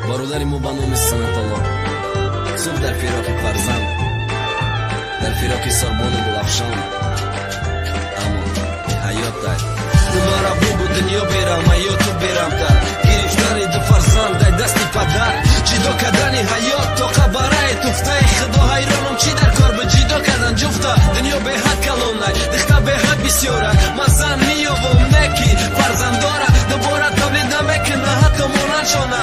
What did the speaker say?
бародари мо ба номи Санатолло субҳ дар фироқи фарзанд, дар фироқи сорбони гулафшон, аммо ҳаётай мара бубу дунё берам, ҳаё ту берамтар, гирифтани ду фарзанд дар дасти падар, ҷидо кардани ҳаёт то қабараи туфтаи худо ҳайронам чи дар кор ба ҷидо кардан ҷуфта, дунё беҳад калонай, дихта беҳад бисёра, ман зан меёбам неки фарзанддора, дубора тавлид намекунад ҳатто монанд шона,